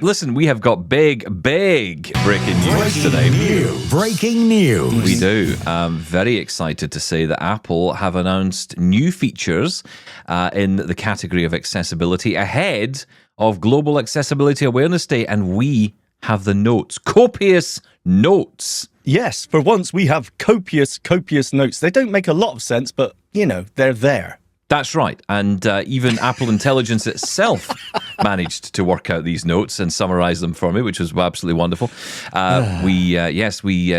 Listen, we have got big breaking news today. Breaking news. We do. I'm very excited to say that Apple have announced new features in the category of accessibility ahead of Global Accessibility Awareness Day, and we have the notes. Copious notes. Yes, for once we have copious notes. They don't make a lot of sense, but, they're there. That's right. And even Apple Intelligence itself managed to work out these notes and summarize them for me, which was absolutely wonderful. We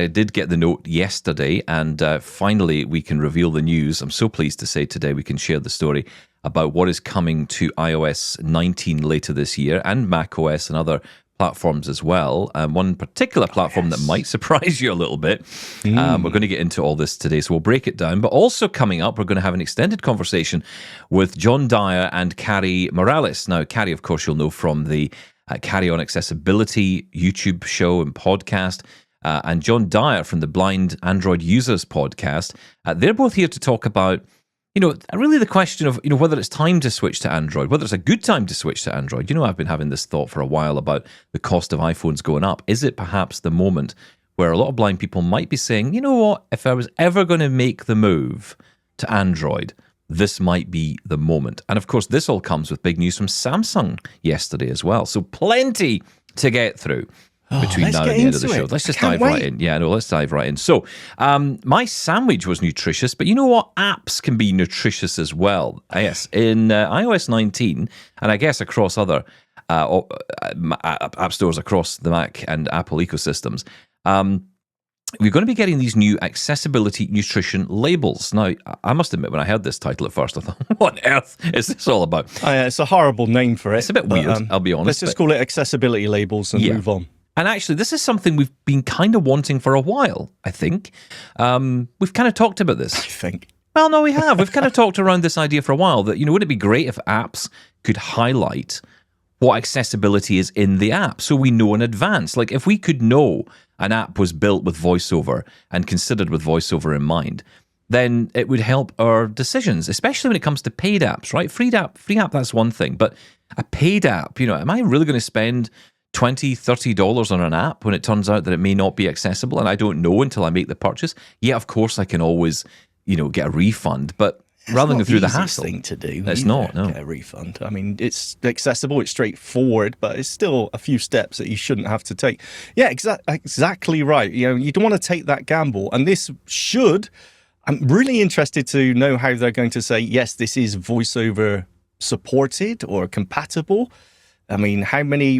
did get the note yesterday, and finally we can reveal the news. I'm so pleased to say today we can share the story about what is coming to iOS 19 later this year, and macOS and other platforms as well. One particular platform that might surprise you a little bit. We're going to get into all this today, so we'll break it down. But also coming up, we're going to have an extended conversation with John Dyer and Carrie Morales. Now, Carrie, of course, you'll know from the Carrie on Accessibility YouTube show and podcast, and John Dyer from the Blind Android Users podcast. They're both here to talk about really the question of, whether it's time to switch to Android, whether it's a good time to switch to Android. I've been having this thought for a while about the cost of iPhones going up. Is it perhaps the moment where a lot of blind people might be saying, you know what, if I was ever going to make the move to Android, this might be the moment. And of course, this all comes with big news from Samsung yesterday as well. So plenty to get through between now and the end of the show. Let's just dive right in. Yeah, no, let's dive right in. So, my sandwich was nutritious, but you know what? Apps can be nutritious as well. Yes, in iOS 19, and I guess across other app stores across the Mac and Apple ecosystems, we're going to be getting these new accessibility nutrition labels. Now, I must admit, when I heard this title at first, I thought, what on earth is this all about? It's a horrible name for it. It's a bit weird, I'll be honest. Let's just call it accessibility labels and move on. And actually, this is something we've been kind of wanting for a while, I think. We've kind of talked about this. I think. Well, no, we have. We've kind of talked around this idea for a while that, wouldn't it be great if apps could highlight what accessibility is in the app so we know in advance? Like, if we could know an app was built with VoiceOver and considered with VoiceOver in mind, then it would help our decisions, especially when it comes to paid apps, right? Free app, that's one thing. But a paid app, am I really going to spend $20, $30 on an app when it turns out that it may not be accessible and I don't know until I make the purchase? Yeah, of course I can always, get a refund, but rather than go through the hassle. Thing to do. It's not, no. Get a refund. I mean, it's accessible, it's straightforward, but it's still a few steps that you shouldn't have to take. Yeah, exactly right. You don't want to take that gamble. And this should, I'm really interested to know how they're going to say, yes, this is VoiceOver supported or compatible. I mean,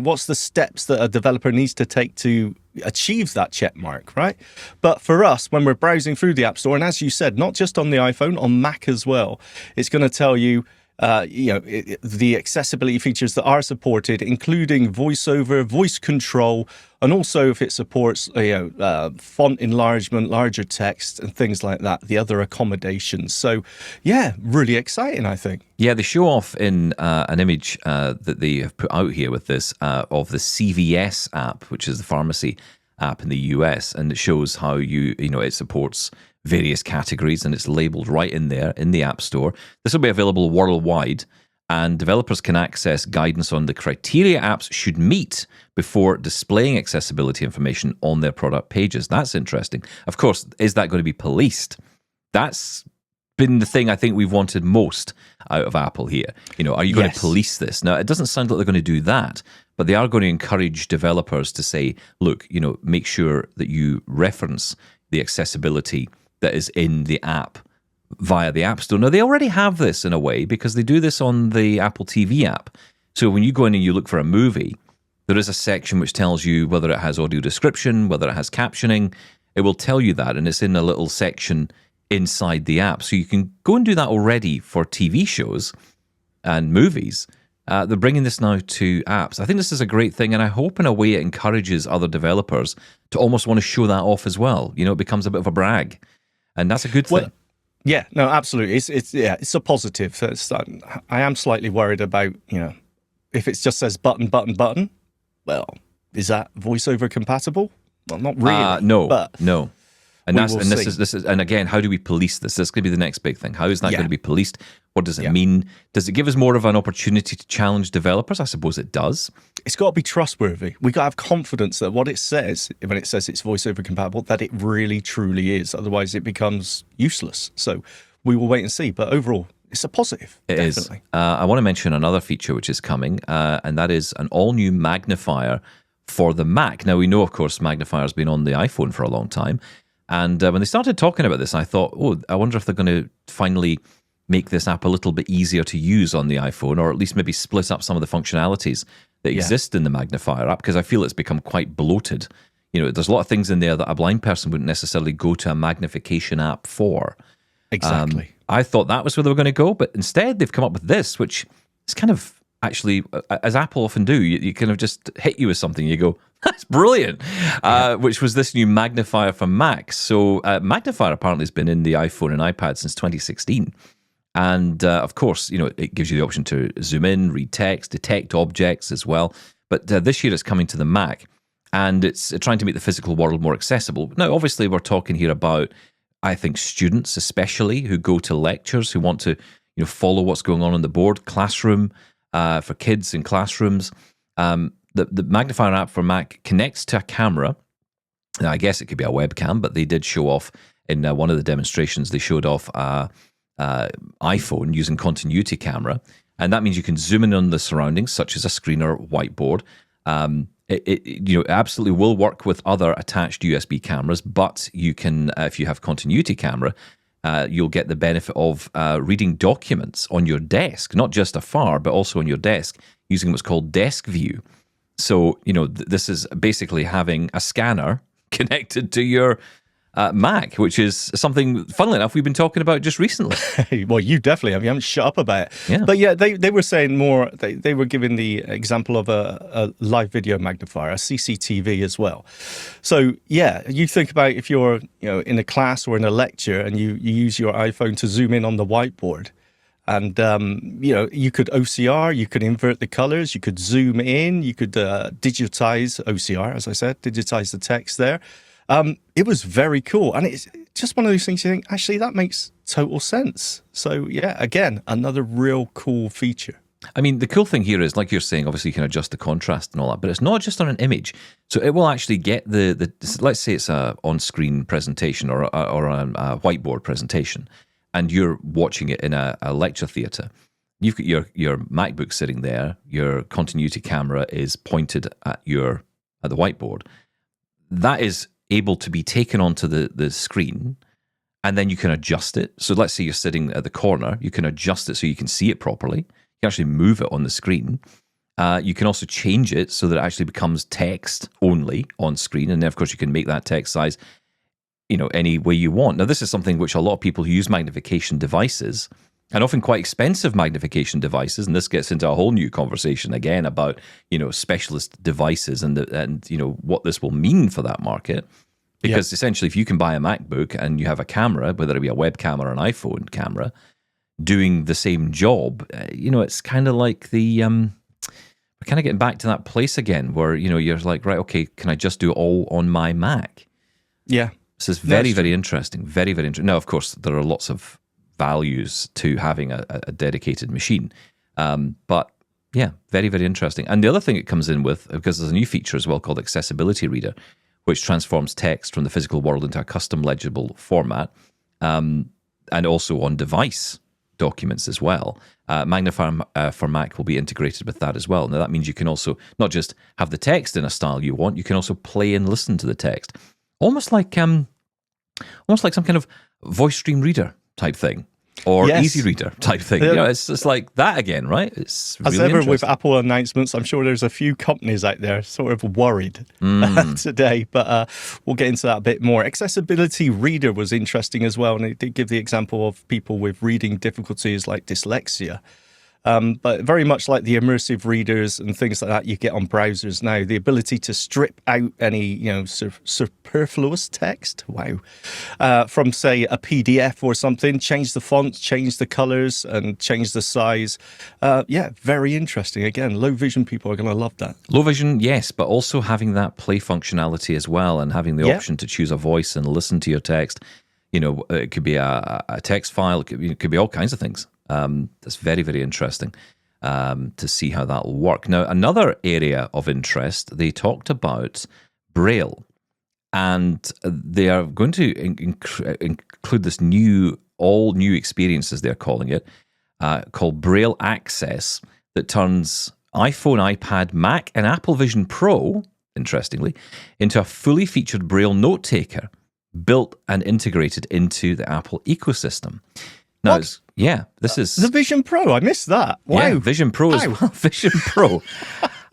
what's the steps that a developer needs to take to achieve that check mark, right? But for us, when we're browsing through the App Store, and as you said, not just on the iPhone, on Mac as well, it's going to tell you, the accessibility features that are supported, including VoiceOver, voice control, and also if it supports, font enlargement, larger text, and things like that, the other accommodations. So, yeah, really exciting, I think. Yeah, they show off in an image that they have put out here with this of the CVS app, which is the pharmacy app in the US, and it shows how it supports various categories, and it's labeled right in there in the App Store. This will be available worldwide, and developers can access guidance on the criteria apps should meet before displaying accessibility information on their product pages. That's interesting. Of course, is that going to be policed? That's been the thing I think we've wanted most out of Apple here. Are you going to police this? Now, it doesn't sound like they're going to do that, but they are going to encourage developers to say, look, make sure that you reference the accessibility that is in the app via the App Store. Now, they already have this in a way because they do this on the Apple TV app. So when you go in and you look for a movie, there is a section which tells you whether it has audio description, whether it has captioning. It will tell you that, and it's in a little section inside the app. So you can go and do that already for TV shows and movies. They're bringing this now to apps. I think this is a great thing, and I hope in a way it encourages other developers to almost want to show that off as well. It becomes a bit of a brag. And that's a good thing. Yeah, no, absolutely. It's a positive. I am slightly worried about, if it just says button, button, button. Well, is that VoiceOver compatible? Well, not really. No. And we will see. this is, and again, how do we police this? This is going to be the next big thing. How is that going to be policed? What does it mean? Does it give us more of an opportunity to challenge developers? I suppose it does. It's got to be trustworthy. We got to have confidence that what it says, when it says it's voiceover compatible, that it really truly is. Otherwise, it becomes useless. So we will wait and see. But overall, it's a positive. It definitely. is. I want to mention another feature which is coming, and that is an all-new magnifier for the Mac. Now, we know, of course, Magnifier has been on the iPhone for a long time. And when they started talking about this, I thought, I wonder if they're going to finally make this app a little bit easier to use on the iPhone, or at least maybe split up some of the functionalities that exist in the Magnifier app, because I feel it's become quite bloated. There's a lot of things in there that a blind person wouldn't necessarily go to a magnification app for. Exactly. I thought that was where they were going to go, but instead they've come up with this, which is kind of actually, as Apple often do, you kind of just hit you with something. You go, that's brilliant, which was this new Magnifier for Mac. So Magnifier apparently has been in the iPhone and iPad since 2016. And of course, it gives you the option to zoom in, read text, detect objects as well. But this year it's coming to the Mac, and it's trying to make the physical world more accessible. Now, obviously, we're talking here about, I think, students especially who go to lectures, who want to follow what's going on the board, classroom, for kids in classrooms. The Magnifier app for Mac connects to a camera. Now, I guess it could be a webcam, but they did show off in one of the demonstrations, they showed off iPhone using continuity camera, and that means you can zoom in on the surroundings, such as a screen or whiteboard. It absolutely will work with other attached USB cameras, but you can, if you have continuity camera, you'll get the benefit of reading documents on your desk, not just afar, but also on your desk, using what's called desk view. So, this is basically having a scanner connected to your Mac, which is something, funnily enough, we've been talking about just recently. Well, you definitely have. You haven't shut up about it. Yeah. But yeah, they were saying more, they were giving the example of a live video magnifier, a CCTV as well. So yeah, you think about if you're in a class or in a lecture and you use your iPhone to zoom in on the whiteboard. And, you could OCR, you could invert the colors, you could zoom in, you could digitize OCR, as I said, digitize the text there. It was very cool. And it's just one of those things you think, actually, that makes total sense. So, yeah, again, another real cool feature. I mean, the cool thing here is, like you're saying, obviously you can adjust the contrast and all that, but it's not just on an image. So it will actually get the let's say it's a on-screen presentation or a whiteboard presentation, and you're watching it in a lecture theatre. You've got your MacBook sitting there, your continuity camera is pointed at the whiteboard. That is able to be taken onto the screen, and then you can adjust it. So let's say you're sitting at the corner, you can adjust it so you can see it properly. You can actually move it on the screen. You can also change it so that it actually becomes text only on screen, and then of course you can make that text size any way you want. Now, this is something which a lot of people who use magnification devices, and often quite expensive magnification devices, and this gets into a whole new conversation again about specialist devices and what this will mean for that market. Because essentially, if you can buy a MacBook and you have a camera, whether it be a webcam or an iPhone camera, doing the same job, it's kind of like we're kind of getting back to that place again where you're like, right, okay, can I just do it all on my Mac? Yeah. This is very, very interesting. Very, very interesting. Now, of course, there are lots of values to having a dedicated machine. But yeah, very, very interesting. And the other thing it comes in with, because there's a new feature as well called Accessibility Reader, which transforms text from the physical world into a custom legible format, and also on device documents as well. Magnifier for Mac will be integrated with that as well. Now, that means you can also not just have the text in a style you want, you can also play and listen to the text. Almost like some kind of voice stream reader type thing, or EasyReader type thing. It's just like that again, right? It's really as ever interesting. with Apple announcements, I'm sure there's a few companies out there sort of worried today, but we'll get into that a bit more. Accessibility Reader was interesting as well, and it did give the example of people with reading difficulties like dyslexia. But very much like the immersive readers and things like that you get on browsers now, the ability to strip out any superfluous text, from say a PDF or something, change the font, change the colors, and change the size. Very interesting. Again, low vision people are going to love that. Low vision, yes, but also having that play functionality as well, and having the option to choose a voice and listen to your text. It could be a text file. It could be all kinds of things. That's very, very interesting to see how that will work. Now, another area of interest, they talked about Braille, and they are going to include this all new experiences, they're calling it, called Braille Access, that turns iPhone, iPad, Mac, and Apple Vision Pro, interestingly, into a fully featured Braille note taker, built and integrated into the Apple ecosystem. Now, this is the Vision Pro. I missed that. Wow, yeah, Vision Pro as well. Vision Pro.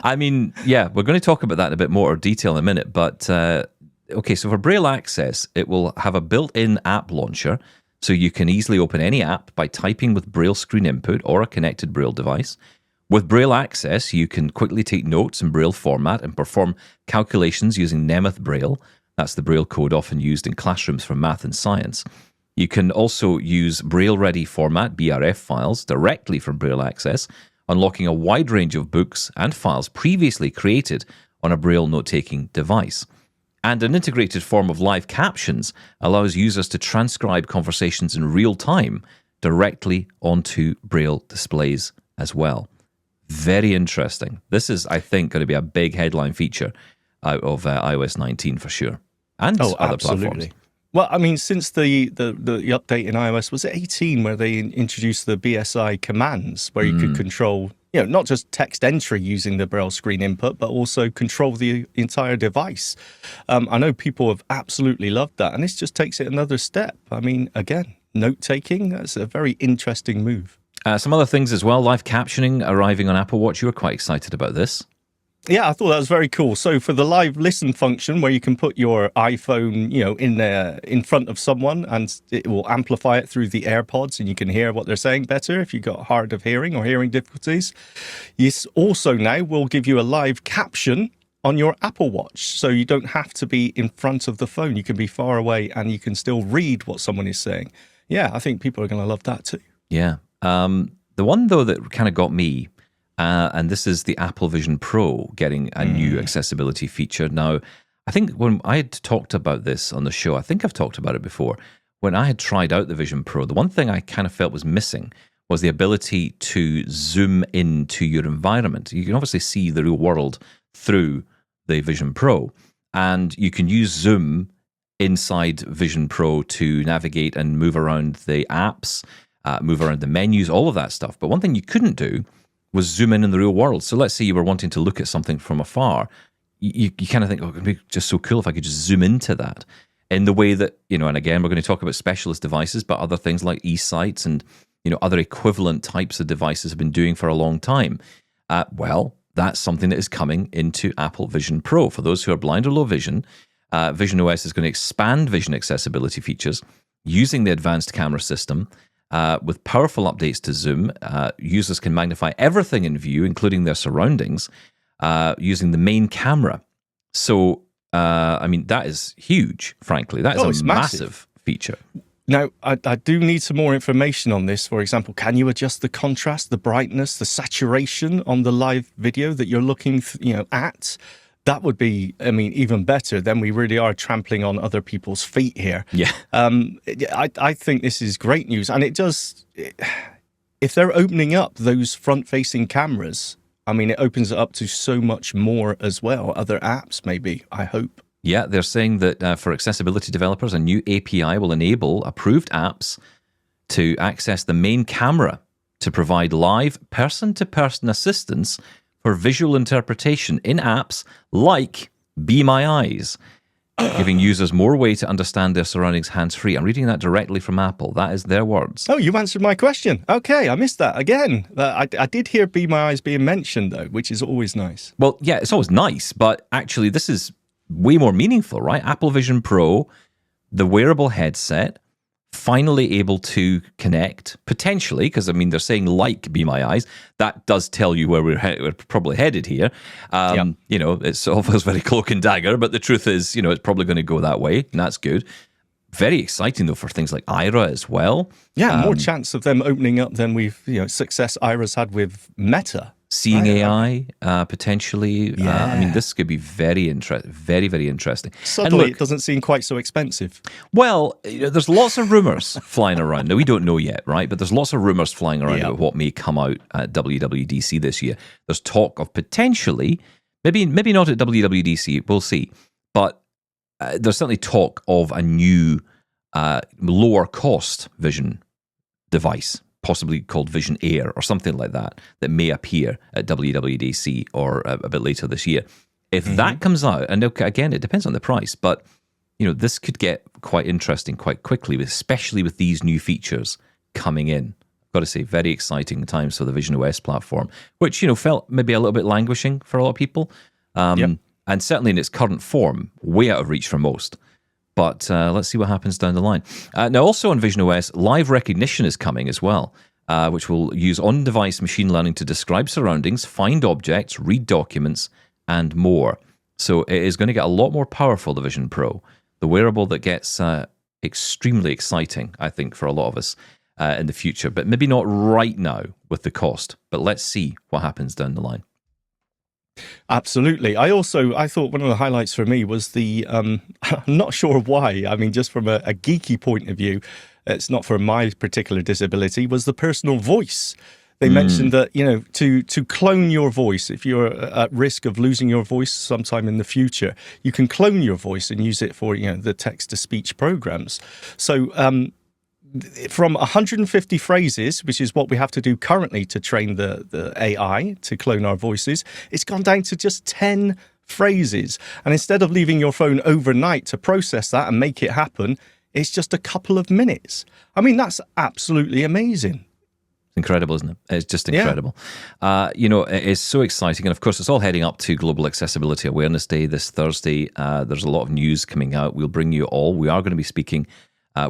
I mean, we're going to talk about that in a bit more detail in a minute. But okay, so for Braille Access, it will have a built-in app launcher, so you can easily open any app by typing with Braille screen input or a connected Braille device. With Braille Access, you can quickly take notes in Braille format and perform calculations using Nemeth Braille. That's the Braille code often used in classrooms for math and science. You can also use Braille-ready format, BRF files, directly from Braille Access, unlocking a wide range of books and files previously created on a Braille note-taking device. And an integrated form of live captions allows users to transcribe conversations in real time directly onto Braille displays as well. Very interesting. This is, I think, going to be a big headline feature out of iOS 19 for sure. And other platforms. Well, I mean, since the update in iOS, was it 18 where they introduced the BSI commands where you could control, not just text entry using the Braille screen input, but also control the entire device. I know people have absolutely loved that, and this just takes it another step. I mean, again, note-taking, that's a very interesting move. Some other things as well, live captioning arriving on Apple Watch. You were quite excited about this. Yeah, I thought that was very cool. So for the live listen function, where you can put your iPhone, in front of someone, and it will amplify it through the AirPods, and you can hear what they're saying better if you've got hard of hearing or hearing difficulties. This also now will give you a live caption on your Apple Watch, so you don't have to be in front of the phone. You can be far away, and you can still read what someone is saying. Yeah, I think people are going to love that too. Yeah. The one, though, that kind of got me, and this is the Apple Vision Pro getting a new accessibility feature. Now, I think when I had talked about this on the show, I think I've talked about it before, when I had tried out the Vision Pro, the one thing I kind of felt was missing was the ability to zoom into your environment. You can obviously see the real world through the Vision Pro, and you can use Zoom inside Vision Pro to navigate and move around the apps, move around the menus, all of that stuff. But one thing you couldn't do was zoom in the real world. So let's say you were wanting to look at something from afar. You kind of think, it would be just so cool if I could just zoom into that in the way that, and again, we're going to talk about specialist devices, but other things like e-sites and, other equivalent types of devices have been doing for a long time. Well, that's something that is coming into Apple Vision Pro. For those who are blind or low vision, Vision OS is going to expand vision accessibility features using the advanced camera system. With powerful updates to Zoom, users can magnify everything in view, including their surroundings, using the main camera. So, that is huge, frankly. That is a massive feature. Now, I do need some more information on this. For example, can you adjust the contrast, the brightness, the saturation on the live video that you're looking at? That would be, even better. Then we really are trampling on other people's feet here. Yeah. I think this is great news. And it does, if they're opening up those front-facing cameras, it opens it up to so much more as well. Other apps, maybe, I hope. Yeah, they're saying that for accessibility developers, a new API will enable approved apps to access the main camera to provide live person-to-person assistance for visual interpretation in apps like Be My Eyes, giving users more way to understand their surroundings hands-free. I'm reading that directly from Apple. That is their words. Oh, you answered my question. Okay, I missed that again. I did hear Be My Eyes being mentioned, though, which is always nice. Well, yeah, it's always nice, but actually this is way more meaningful, right? Apple Vision Pro, the wearable headset, finally able to connect, potentially, because I mean, they're saying like Be My Eyes. That does tell you where we're probably headed here. You know, it's all feels very cloak and dagger, but the truth is, you know, it's probably going to go that way, and that's good. Very exciting, though, for things like Ira as well. Yeah, more chance of them opening up than success Ira's had with Meta. Seeing AI, potentially. Yeah. I mean, this could be very interesting. Suddenly, it doesn't seem quite so expensive. Well, you know, there's lots of rumors flying around. Now, we don't know yet, right? But there's lots of rumors flying around about what may come out at WWDC this year. There's talk of potentially, maybe not at WWDC, we'll see. But there's certainly talk of a new, lower cost vision device, possibly called Vision Air or something like that may appear at WWDC or a bit later this year. If that comes out, and again, it depends on the price, but you know, this could get quite interesting quite quickly, especially with these new features coming in. I've got to say, very exciting times for the Vision OS platform, which, you know, felt maybe a little bit languishing for a lot of people. And certainly in its current form, way out of reach for most. But let's see what happens down the line. Now, also on Vision OS, live recognition is coming as well, which will use on-device machine learning to describe surroundings, find objects, read documents, and more. So it is going to get a lot more powerful, the Vision Pro, the wearable that gets extremely exciting, I think, for a lot of us in the future. But maybe not right now with the cost. But let's see what happens down the line. Absolutely. I thought one of the highlights for me was the, I'm not sure why, I mean, just from a geeky point of view, it's not for my particular disability, was the personal voice. They mentioned that, you know, to clone your voice, if you're at risk of losing your voice sometime in the future, you can clone your voice and use it for, you know, the text-to-speech programs. So, from 150 phrases, which is what we have to do currently to train the AI to clone our voices, it's gone down to just 10 phrases. And instead of leaving your phone overnight to process that and make it happen, it's just a couple of minutes. I mean, that's absolutely amazing. Incredible, isn't it? It's just incredible. Yeah. You know, it's so exciting. And of course, it's all heading up to Global Accessibility Awareness Day this Thursday. There's a lot of news coming out. We'll bring you all. We are going to be speaking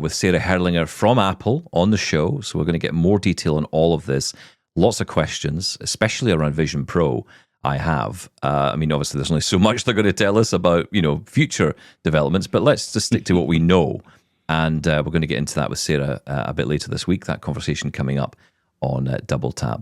with Sarah Herlinger from Apple on the show. So we're going to get more detail on all of this. Lots of questions, especially around Vision Pro. I have. I mean, obviously, there's only so much they're going to tell us about, you know, future developments, but let's just stick to what we know. And we're going to get into that with Sarah a bit later this week, that conversation coming up on Double Tap.